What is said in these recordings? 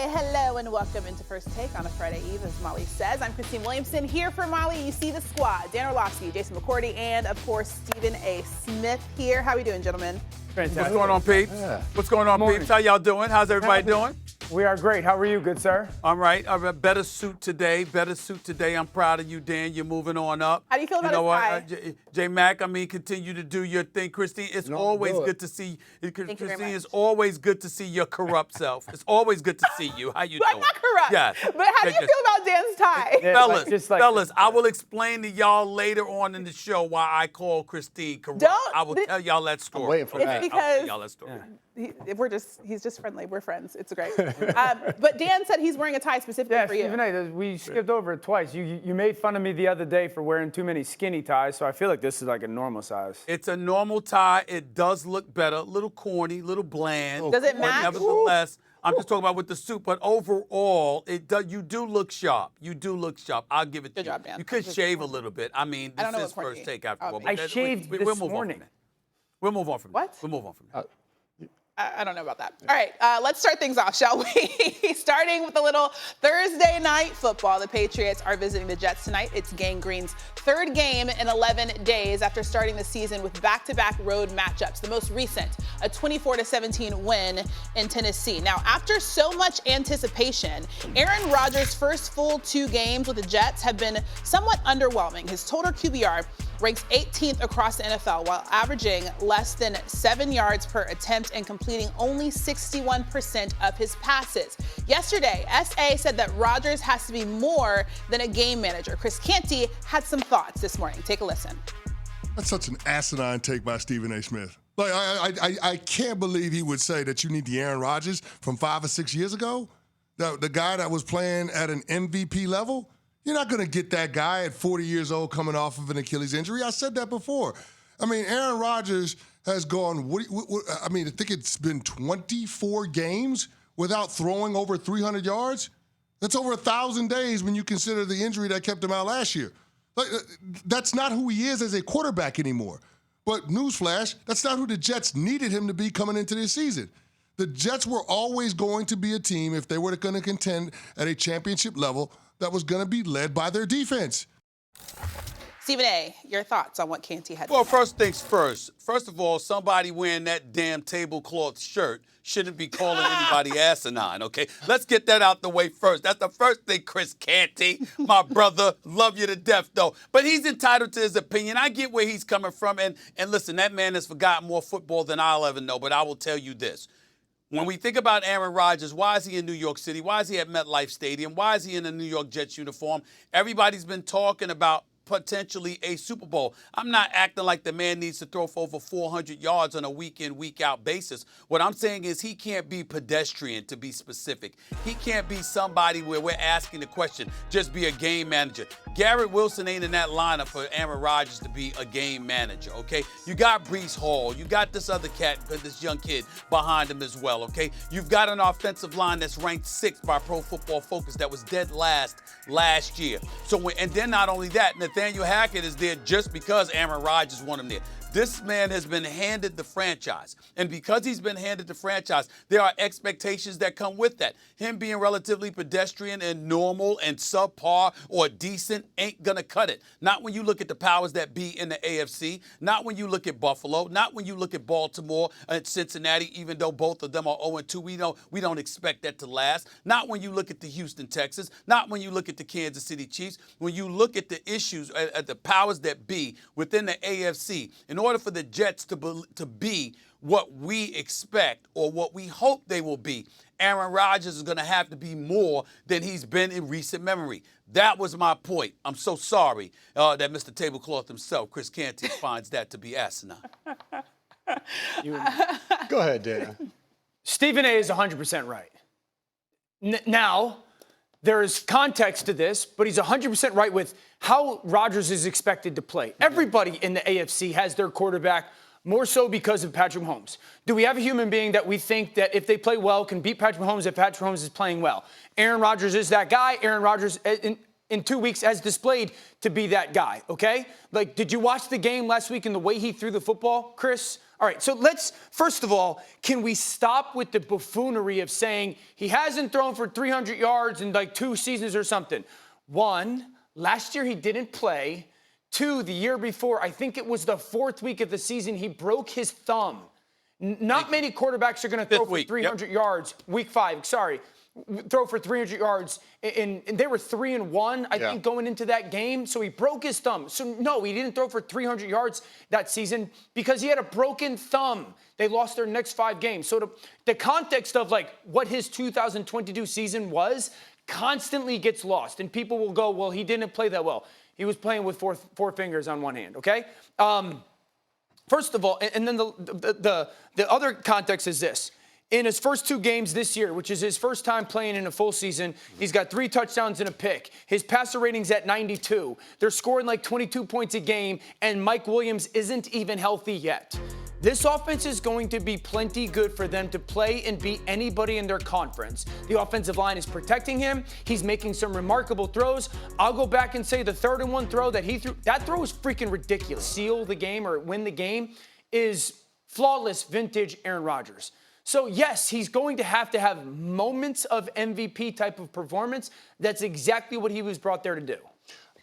Hello, and welcome into First Take on a Friday Eve, as Molly says. I'm Christine Williamson, here for Molly. You see the squad: Dan Orlovsky, Jason McCourty, and, of course, Stephen A. Smith here. How are we doing, gentlemen? Fantastic. What's going on, peeps? Yeah. What's going on, peeps? How y'all doing? How's everybody doing? We are great. How are you, good sir? I'm right. I'm a better suit today. I'm proud of you, Dan. You're moving on up. How do you feel about his tie? J Mac, continue to do your thing. Christine, it's always good to see you. Christine, it's always good to see your corrupt self. It's always good to see you. How you doing? I'm not corrupt. Yes. But how do you feel about Dan's tie? Yeah, Fellas, I will explain to y'all later on in the show why I call Christine corrupt. I will tell y'all that story. I'm waiting for that. It's because I'll tell y'all that story. He's just friendly. We're friends. It's great. But Dan said he's wearing a tie specifically for you. Stephen A, we skipped over it twice. You made fun of me the other day for wearing too many skinny ties, so I feel like this is like a normal size. It's a normal tie. It does look better. A little corny, a little bland. Does it match? Nevertheless, I'm just talking about with the suit, but overall, you do look sharp. You do look sharp. I'll give it to you. Good job, Dan. You could shave a little bit. This is First Take after all. I shaved this morning. We'll move on from that. What? We'll move on from that. I don't know about that. All right, let's start things off, shall we? Starting with a little Thursday night football. The Patriots are visiting the Jets tonight. It's Gang Green's third game in 11 days after starting the season with back-to-back road matchups. The most recent, a 24-17 win in Tennessee. Now, after so much anticipation, Aaron Rodgers' first full 2 games with the Jets have been somewhat underwhelming. His total QBR ranks 18th across the NFL while averaging less than 7 yards per attempt and completing only 61% of his passes. Yesterday, SA said that Rodgers has to be more than a game manager. Chris Canty had some thoughts this morning. Take a listen. That's such an asinine take by Stephen A. Smith. Like, I can't believe he would say that you need the Aaron Rodgers from 5 or 6 years ago, the guy that was playing at an MVP level. You're not going to get that guy at 40 years old coming off of an Achilles injury. I said that before. Aaron Rodgers has gone, I think it's been 24 games without throwing over 300 yards. That's over 1,000 days when you consider the injury that kept him out last year. That's not who he is as a quarterback anymore. But newsflash, that's not who the Jets needed him to be coming into this season. The Jets were always going to be a team, if they were going to contend at a championship level, that was going to be led by their defense. Stephen A., your thoughts on what Canty had to Well, say? first things first. First of all, somebody wearing that damn tablecloth shirt shouldn't be calling anybody asinine, okay? Let's get that out the way first. That's the first thing, Chris Canty, my brother. Love you to death, though. But he's entitled to his opinion. I get where he's coming from. And listen, that man has forgotten more football than I'll ever know. But I will tell you this. When we think about Aaron Rodgers, why is he in New York City? Why is he at MetLife Stadium? Why is he in a New York Jets uniform? Everybody's been talking about potentially a Super Bowl. I'm not acting like the man needs to throw for over 400 yards on a week-in, week-out basis. What I'm saying is he can't be pedestrian, to be specific. He can't be somebody where we're asking the question, just be a game manager. Garrett Wilson ain't in that lineup for Aaron Rodgers to be a game manager, okay? You got Breece Hall. You got this other cat, this young kid behind him as well, okay? You've got an offensive line that's ranked 6th by Pro Football Focus that was dead last year. And then not only that, Nathaniel Hackett is there just because Aaron Rodgers want him there. This man has been handed the franchise. And because he's been handed the franchise, there are expectations that come with that. Him being relatively pedestrian and normal and subpar or decent ain't going to cut it. Not when you look at the powers that be in the AFC. Not when you look at Buffalo. Not when you look at Baltimore and Cincinnati, even though both of them are 0-2. We don't expect that to last. Not when you look at the Houston Texans. Not when you look at the Kansas City Chiefs. When you look at the issues, at the powers that be within the AFC, in order for the Jets to be what we expect or what we hope they will be, Aaron Rodgers is going to have to be more than he's been in recent memory. That was my point. I'm so sorry that Mr. Tablecloth himself, Chris Canty, finds that to be asinine. Go ahead, Dan. Stephen A. is 100% right. Now, there is context to this, but he's 100% right with how Rodgers is expected to play. Everybody in the AFC has their quarterback, more so because of Patrick Mahomes. Do we have a human being that we think that if they play well can beat Patrick Mahomes if Patrick Mahomes is playing well? Aaron Rodgers is that guy. Aaron Rodgers in 2 weeks has displayed to be that guy, okay? Like, did you watch the game last week and the way he threw the football, Chris? All right, so first of all, can we stop with the buffoonery of saying he hasn't thrown for 300 yards in like 2 seasons or something? 1, last year he didn't play. 2, the year before, I think it was the 4th week of the season, he broke his thumb. Not many quarterbacks are going to throw for 300 yards. Week 5, sorry. Throw for 300 yards, and they were 3-1, I think, going into that game. So he broke his thumb. So, no, he didn't throw for 300 yards that season because he had a broken thumb. They lost their next 5 games. So the context of, like, what his 2022 season was constantly gets lost. And people will go, well, he didn't play that well. He was playing with four fingers on one hand, okay? First of all, and then the other context is this. In his first 2 games this year, which is his first time playing in a full season, he's got 3 touchdowns and a pick. His passer rating's at 92. They're scoring like 22 points a game, and Mike Williams isn't even healthy yet. This offense is going to be plenty good for them to play and beat anybody in their conference. The offensive line is protecting him. He's making some remarkable throws. I'll go back and say the 3rd-and-1 throw that he threw, that throw was freaking ridiculous. Seal the game or win the game is flawless vintage Aaron Rodgers. So, yes, he's going to have moments of MVP type of performance. That's exactly what he was brought there to do.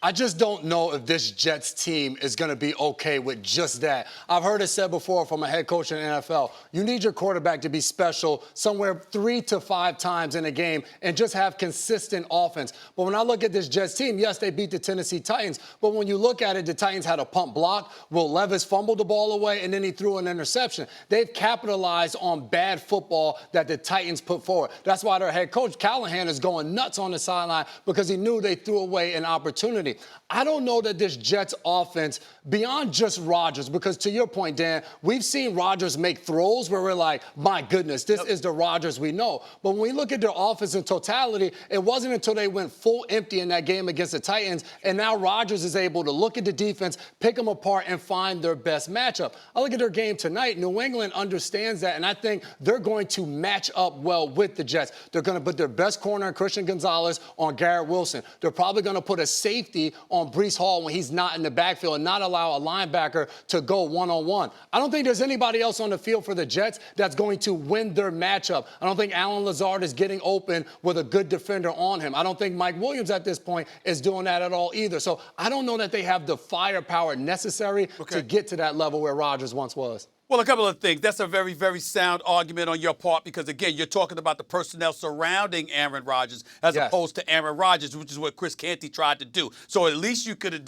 I just don't know if this Jets team is going to be okay with just that. I've heard it said before from a head coach in the NFL, you need your quarterback to be special somewhere 3 to 5 times in a game and just have consistent offense. But when I look at this Jets team, yes, they beat the Tennessee Titans. But when you look at it, the Titans had a pump block. Will Levis fumbled the ball away, and then he threw an interception. They've capitalized on bad football that the Titans put forward. That's why their head coach, Callahan, is going nuts on the sideline because he knew they threw away an opportunity. I don't know that this Jets offense, beyond just Rodgers, because to your point, Dan, we've seen Rodgers make throws where we're like, my goodness, this is the Rodgers we know. But when we look at their offense in totality, it wasn't until they went full empty in that game against the Titans, and now Rodgers is able to look at the defense, pick them apart, and find their best matchup. I look at their game tonight. New England understands that, and I think they're going to match up well with the Jets. They're going to put their best corner, Christian Gonzalez, on Garrett Wilson. They're probably going to put a safety on Breece Hall when he's not in the backfield and not allow a linebacker to go one-on-one. I don't think there's anybody else on the field for the Jets that's going to win their matchup. I don't think Allen Lazard is getting open with a good defender on him. I don't think Mike Williams at this point is doing that at all either. So I don't know that they have the firepower necessary to get to that level where Rodgers once was. Well, a couple of things. That's a very, very sound argument on your part because, again, you're talking about the personnel surrounding Aaron Rodgers as opposed to Aaron Rodgers, which is what Chris Canty tried to do. So at least you could have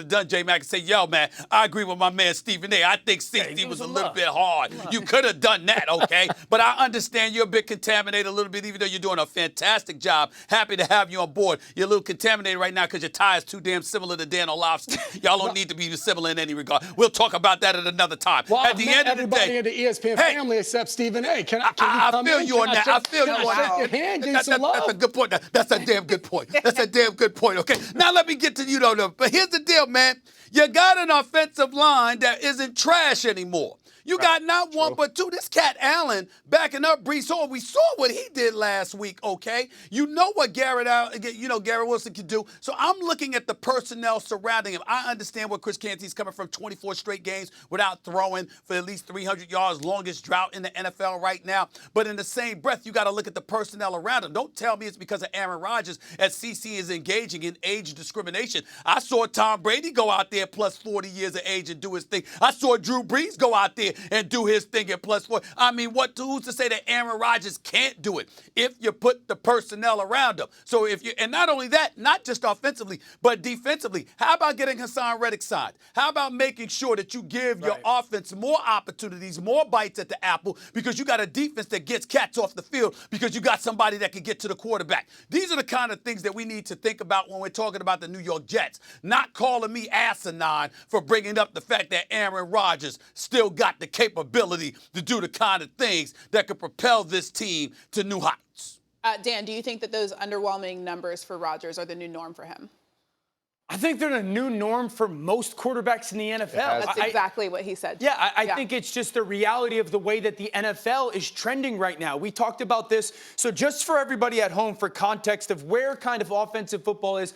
done J Mac and say, yo, man, I agree with my man Stephen A. I think 60 was a little bit hard. You could have done that, okay? But I understand you're a bit contaminated a little bit, even though you're doing a fantastic job. Happy to have you on board. You're a little contaminated right now because your tie is too damn similar to Dan Orlovsky. Y'all don't need to be similar in any regard. We'll talk about that at another time. Well, at the end of the day, everybody in the ESPN family except Stephen A. I feel you on that. I feel you on that. That's a good point. That's a damn good point. That's a damn good point. Okay, now let me get to you though. But here's the deal, man. You got an offensive line that isn't trash anymore. You got not one but two. This cat Allen backing up Breece Hall. We saw what he did last week, okay? You know what Garrett Wilson can do. So I'm looking at the personnel surrounding him. I understand where Chris Canty's coming from, 24 straight games without throwing for at least 300 yards, longest drought in the NFL right now. But in the same breath, you got to look at the personnel around him. Don't tell me it's because of Aaron Rodgers as CC is engaging in age discrimination. I saw Tom Brady go out there plus 40 years of age and do his thing. I saw Drew Brees go out there and do his thing at plus 4. I mean, who's to say that Aaron Rodgers can't do it if you put the personnel around him? So and not only that, not just offensively, but defensively, how about getting Hassan Reddick signed? How about making sure that you give your offense more opportunities, more bites at the apple, because you got a defense that gets cats off the field because you got somebody that can get to the quarterback. These are the kind of things that we need to think about when we're talking about the New York Jets. Not calling me asinine for bringing up the fact that Aaron Rodgers still got the capability to do the kind of things that could propel this team to new heights. Dan, do you think that those underwhelming numbers for Rodgers are the new norm for him? I think they're the new norm for most quarterbacks in the NFL. That's exactly what he said. Yeah, I think it's just the reality of the way that the NFL is trending right now. We talked about this. So just for everybody at home, for context of where kind of offensive football is,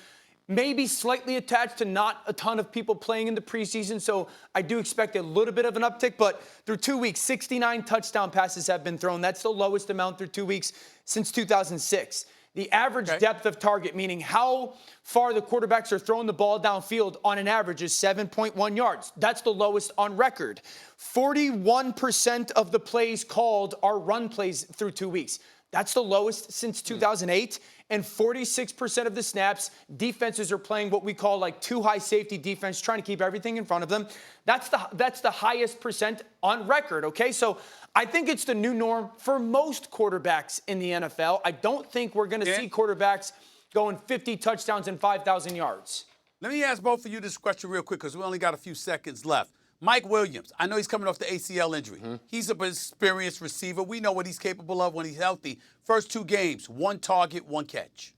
maybe slightly attached to not a ton of people playing in the preseason, so I do expect a little bit of an uptick. But through 2 weeks, 69 touchdown passes have been thrown. That's the lowest amount through 2 weeks since 2006. The average depth of target, meaning how far the quarterbacks are throwing the ball downfield on an average, is 7.1 yards. That's the lowest on record. 41% of the plays called are run plays through 2 weeks. That's the lowest since 2008. And 46% of the snaps, defenses are playing what we call like too high safety defense, trying to keep everything in front of them. That's the highest percent on record, okay? So I think it's the new norm for most quarterbacks in the NFL. I don't think we're going to see quarterbacks going 50 touchdowns and 5,000 yards. Let me ask both of you this question real quick because we only got a few seconds left. Mike Williams, I know he's coming off the ACL injury. He's an experienced receiver. We know what he's capable of when he's healthy. First 2 games, 1 target, 1 catch.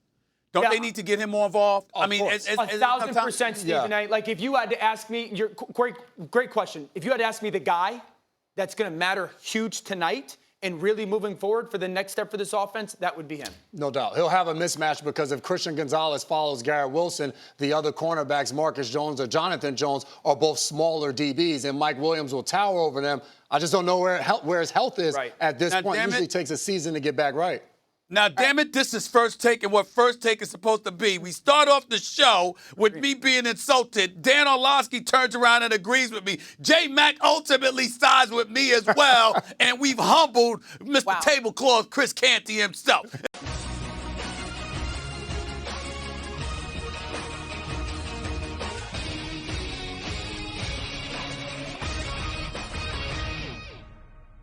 Don't they need to get him more involved? I mean, 1,000%, Stephen A. Like, if you had to ask me, great question. If you had to ask me the guy that's going to matter huge tonight and really moving forward for the next step for this offense, that would be him. No doubt. He'll have a mismatch because if Christian Gonzalez follows Garrett Wilson, the other cornerbacks, Marcus Jones or Jonathan Jones, are both smaller DBs, and Mike Williams will tower over them. I just don't know where his health is at this point. It usually takes a season to get back right. Now, damn it, this is First Take and what First Take is supposed to be. We start off the show with me being insulted. Dan Orlovsky turns around and agrees with me. J-Mac ultimately sides with me as well. And we've humbled Mr. Tablecloth, Chris Canty himself.